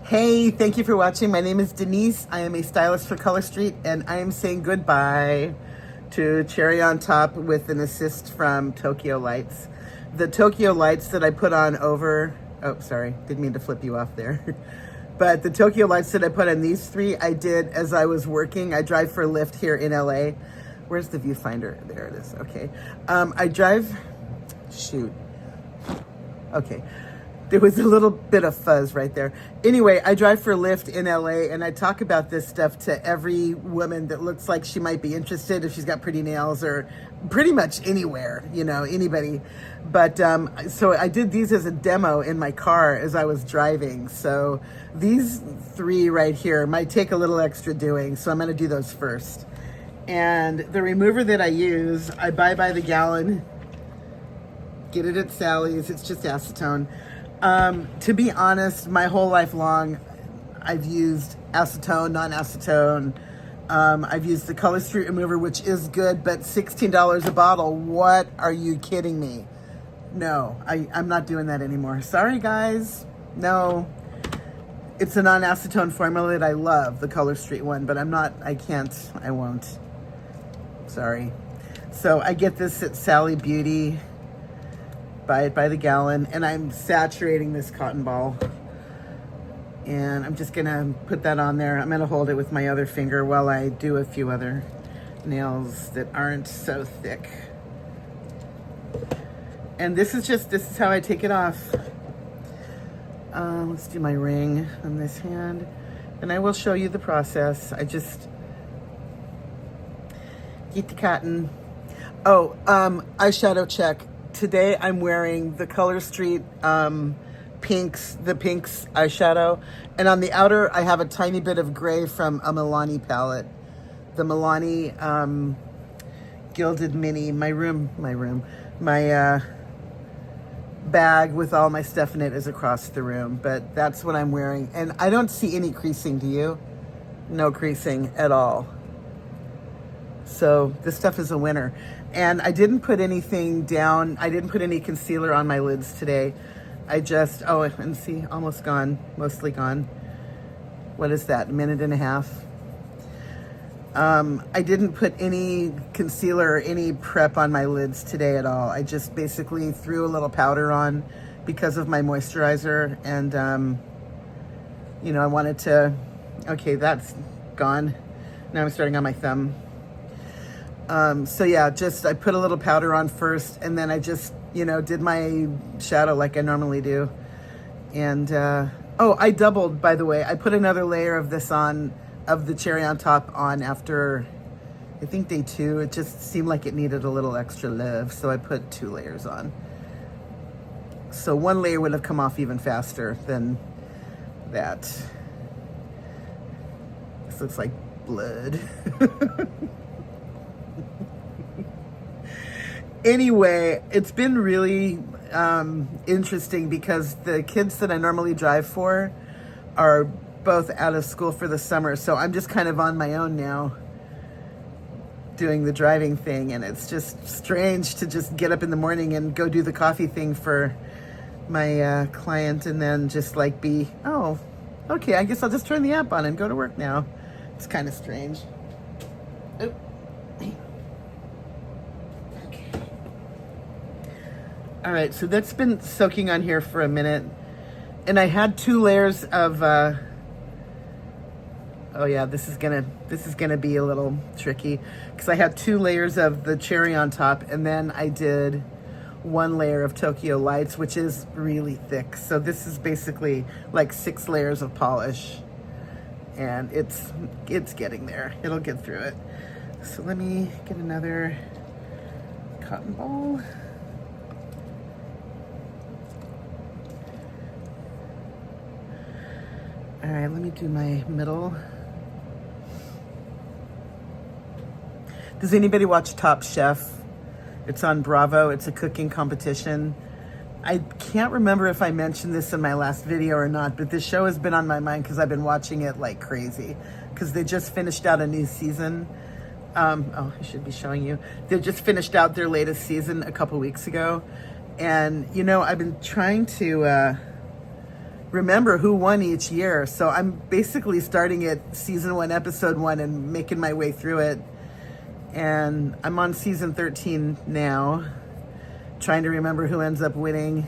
Hey, thank you for watching. My name is Denise. I am a stylist for Color Street, and I am saying goodbye to Cherry on Top with an assist from Tokyo Lights. The Tokyo Lights that I put on over, oh, sorry, didn't mean to flip you off there. But the Tokyo Lights that I put on these three, I did as I was working. I drive for Lyft here in LA. Where's the viewfinder? There it is. Okay. I drive, shoot. Okay. There was a little bit of fuzz right there. Anyway, I drive for Lyft in LA, and I talk about this stuff to every woman that looks like she might be interested if she's got pretty nails, or pretty much anywhere, you know, anybody. But so I did these as a demo in my car as I was driving. So these three right here might take a little extra doing, so I'm going to do those first. And the remover that I use, I buy by the gallon. Get it at Sally's. It's just acetone. To be honest, my whole life long, I've used acetone, non-acetone. I've used the Color Street remover, which is good, but $16 a bottle. What? Are you kidding me? No, I'm not doing that anymore. Sorry, guys. No. It's a non-acetone formula that I love, the Color Street one, but I won't. Sorry. So I get this at Sally Beauty. Buy it by the gallon, and I'm saturating this cotton ball, and I'm just gonna put that on there. I'm gonna hold it with my other finger while I do a few other nails that aren't so thick. And this is how I take it off. Let's do my ring on this hand, and I will show you the process. I just get the cotton. Oh, eyeshadow check. Today I'm wearing the Color Street the pinks eyeshadow, and on the outer I have a tiny bit of gray from a Milani palette. The Milani Gilded Mini. My bag with all my stuff in it is across the room, but that's what I'm wearing, and I don't see any creasing. Do you? No creasing at all. So this stuff is a winner. And I didn't put anything down. I didn't put any concealer on my lids today. I just, oh, and see, almost gone, mostly gone. What is that, a minute and a half? I didn't put any concealer or any prep on my lids today at all. I just basically threw a little powder on because of my moisturizer. And, you know, I wanted to, okay, that's gone. Now I'm starting on my thumb. So yeah, I put a little powder on first, and then I just, you know, did my shadow like I normally do. And, oh, I doubled, by the way. I put another layer of this on, of the Cherry on Top on after, I think day 2. It just seemed like it needed a little extra love, so I put 2 layers on. So one layer would have come off even faster than that. This looks like blood. Anyway, it's been really interesting because the kids that I normally drive for are both out of school for the summer. So I'm just kind of on my own now doing the driving thing. And it's just strange to just get up in the morning and go do the coffee thing for my client, and then just like be, oh, okay, I guess I'll just turn the app on and go to work now. It's kind of strange. Oh. All right, so that's been soaking on here for a minute, and I had 2 layers of. Oh yeah, this is gonna be a little tricky because I had 2 layers of the Cherry on Top, and then I did 1 layer of Tokyo Lights, which is really thick. So this is basically like 6 layers of polish, and it's getting there. It'll get through it. So let me get another cotton ball. All right, let me do my middle. Does anybody watch Top Chef? It's on Bravo. It's a cooking competition. I can't remember if I mentioned this in my last video or not, but this show has been on my mind because I've been watching it like crazy because they just finished out a new season. Oh, I should be showing you. They just finished out their latest season a couple weeks ago. And, you know, I've been trying to remember who won each year. So I'm basically starting at season 1, episode 1 and making my way through it. And I'm on season 13 now, trying to remember who ends up winning.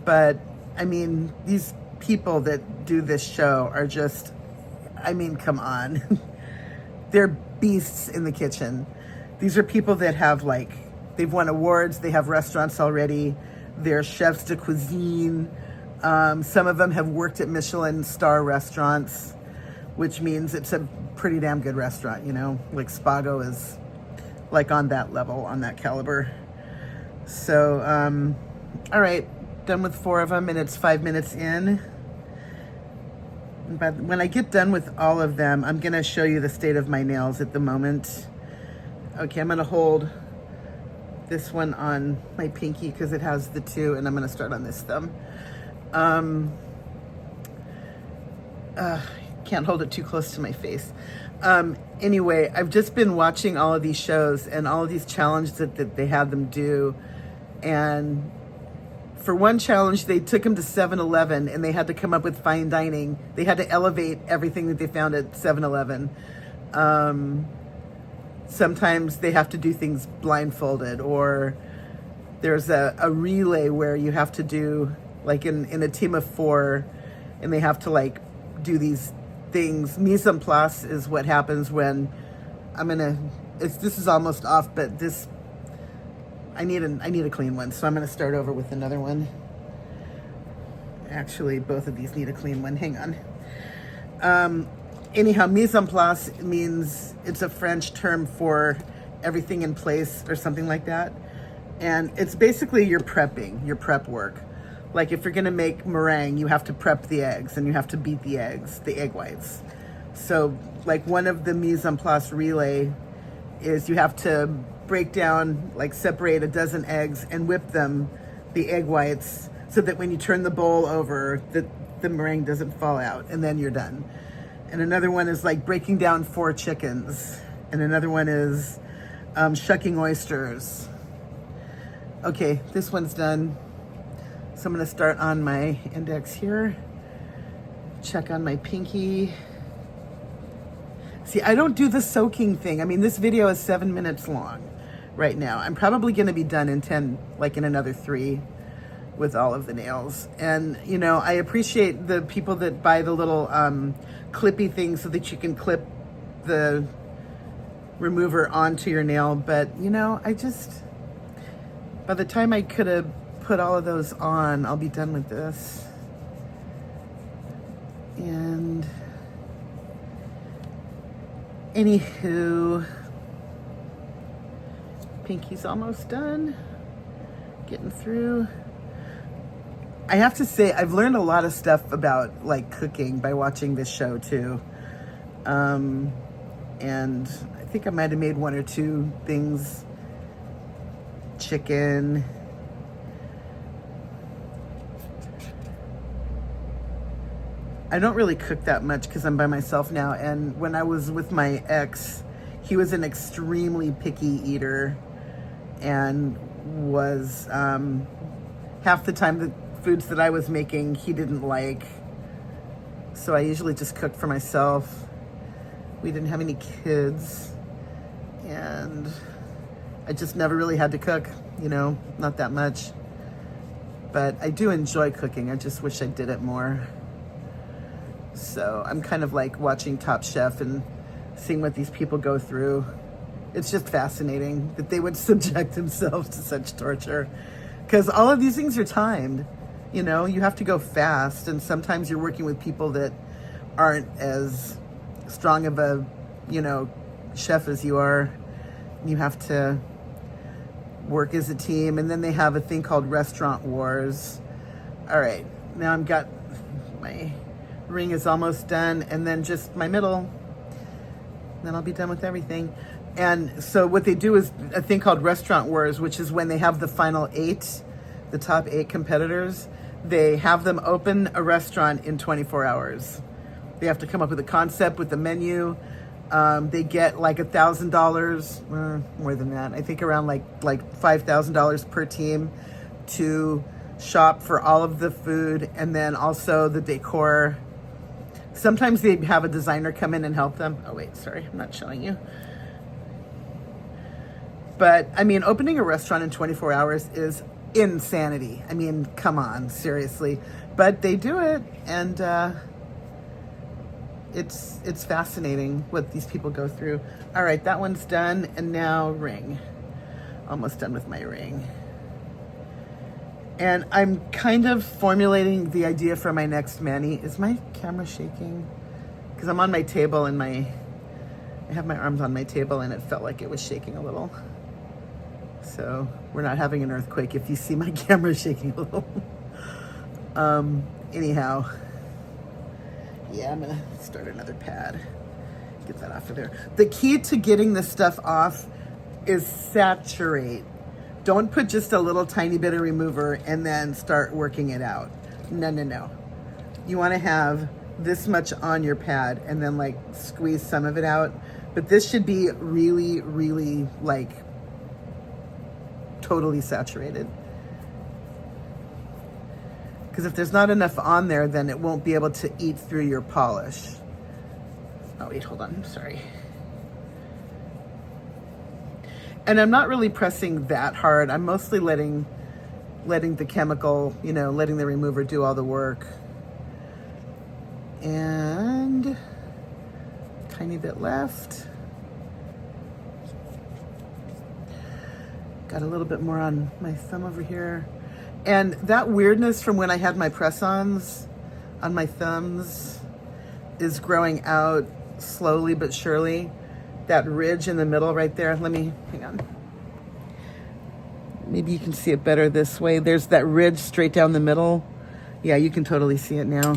But I mean, these people that do this show are just, I mean, come on. They're beasts in the kitchen. These are people that have like, they've won awards, they have restaurants already, they're chefs de cuisine. Some of them have worked at Michelin star restaurants, which means it's a pretty damn good restaurant, you know? Like Spago is like on that level, on that caliber. So, all right, done with 4 of them, and it's 5 minutes in. But when I get done with all of them, I'm gonna show you the state of my nails at the moment. Okay, I'm gonna hold this one on my pinky because it has the 2, and I'm gonna start on this thumb. Can't hold it too close to my face. Anyway, I've just been watching all of these shows and all of these challenges that they had them do. And for one challenge, they took them to 7-Eleven and they had to come up with fine dining. They had to elevate everything that they found at 7-Eleven. Sometimes they have to do things blindfolded, or there's a relay where you have to do, like in a team of 4, and they have to like do these things. Mise en place is what happens when this is almost off, but this, I need a clean one, so I'm gonna start over with another one. Actually, both of these need a clean one. Hang on. Anyhow, mise en place means, it's a French term for everything in place or something like that. And it's basically your prepping, your prep work. Like if you're gonna make meringue, you have to prep the eggs and you have to beat the eggs, the egg whites. So like one of the mise en place relay is you have to break down, like separate a dozen eggs and whip them, the egg whites, so that when you turn the bowl over, the meringue doesn't fall out, and then you're done. And another one is like breaking down 4 chickens. And another one is shucking oysters. Okay, this one's done. So I'm gonna start on my index here. Check on my pinky. See, I don't do the soaking thing. I mean, this video is 7 minutes long right now. I'm probably gonna be done in 10, like in another 3 with all of the nails. And, you know, I appreciate the people that buy the little clippy things so that you can clip the remover onto your nail. But, you know, by the time I could have put all of those on, I'll be done with this. And anywho, pinky's almost done. Getting through. I have to say, I've learned a lot of stuff about like cooking by watching this show too. And I think I might have made 1 or 2 things. Chicken. I don't really cook that much because I'm by myself now. And when I was with my ex, he was an extremely picky eater and was half the time the foods that I was making he didn't like. So I usually just cooked for myself. We didn't have any kids. And I just never really had to cook, you know, not that much. But I do enjoy cooking. I just wish I did it more. So I'm kind of like watching Top Chef and seeing what these people go through. It's just fascinating that they would subject themselves to such torture, because all of these things are timed. You know, you have to go fast, and sometimes you're working with people that aren't as strong of a, you know, chef as you are. You have to work as a team, and then they have a thing called Restaurant Wars. All right, now I've got my ring is almost done, and then just my middle. Then I'll be done with everything. And so what they do is a thing called Restaurant Wars, which is when they have the final 8, the top 8 competitors, they have them open a restaurant in 24 hours. They have to come up with a concept, with the menu. They get like $1,000, more than that. I think around like $5,000 per team to shop for all of the food and then also the decor. Sometimes they have a designer come in and help them. Oh wait, sorry, I'm not showing you. But I mean, opening a restaurant in 24 hours is insanity. I mean, come on, seriously. But they do it, and it's fascinating what these people go through. All right, that one's done, and now ring. Almost done with my ring. And I'm kind of formulating the idea for my next mani. Is my camera shaking? Because I'm on my table and I have my arms on my table and it felt like it was shaking a little. So we're not having an earthquake if you see my camera shaking a little. Anyhow, yeah, I'm gonna start another pad. Get that off of there. The key to getting this stuff off is saturate. Don't put just a little tiny bit of remover and then start working it out. No, no, no. You want to have this much on your pad and then like squeeze some of it out. But this should be really, really like totally saturated. Because if there's not enough on there, then it won't be able to eat through your polish. Oh wait, hold on, sorry. And I'm not really pressing that hard. I'm mostly letting the chemical, you know, letting the remover do all the work. And tiny bit left. Got a little bit more on my thumb over here. And that weirdness from when I had my press-ons on my thumbs is growing out slowly but surely. That ridge in the middle right there. Let me, hang on. Maybe you can see it better this way. There's that ridge straight down the middle. Yeah, you can totally see it now.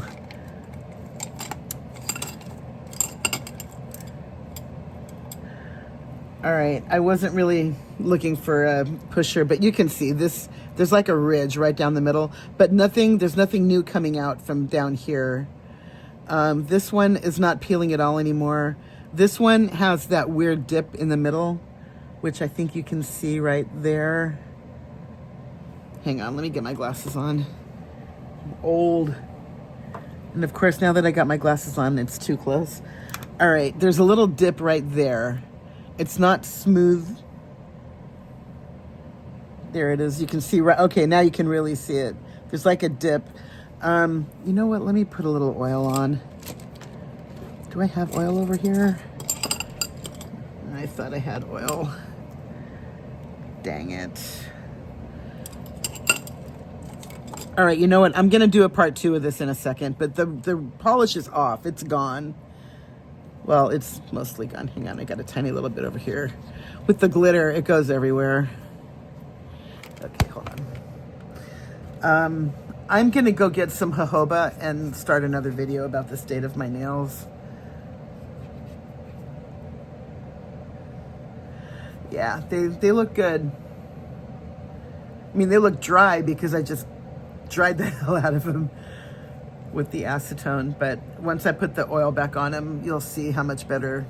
All right, I wasn't really looking for a pusher, but you can see this, there's like a ridge right down the middle, but there's nothing new coming out from down here. This one is not peeling at all anymore. This one has that weird dip in the middle, which I think you can see right there. Hang on, let me get my glasses on. I'm old. And of course, now that I got my glasses on, it's too close. All right, there's a little dip right there. It's not smooth. There it is. You can see right. Okay, now you can really see it. There's like a dip. You know what? Let me put a little oil on. Do I have oil over here? I thought I had oil. Dang it. All right, you know what? I'm gonna do a part 2 of this in a second, but the polish is off. It's gone. Well, it's mostly gone. Hang on, I got a tiny little bit over here. With the glitter, it goes everywhere. Okay, hold on. I'm gonna go get some jojoba and start another video about the state of my nails. Yeah, they look good. I mean, they look dry because I just dried the hell out of them with the acetone. But once I put the oil back on them, you'll see how much better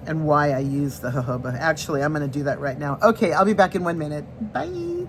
and why I use the jojoba. Actually, I'm going to do that right now. Okay, I'll be back in 1 minute. Bye.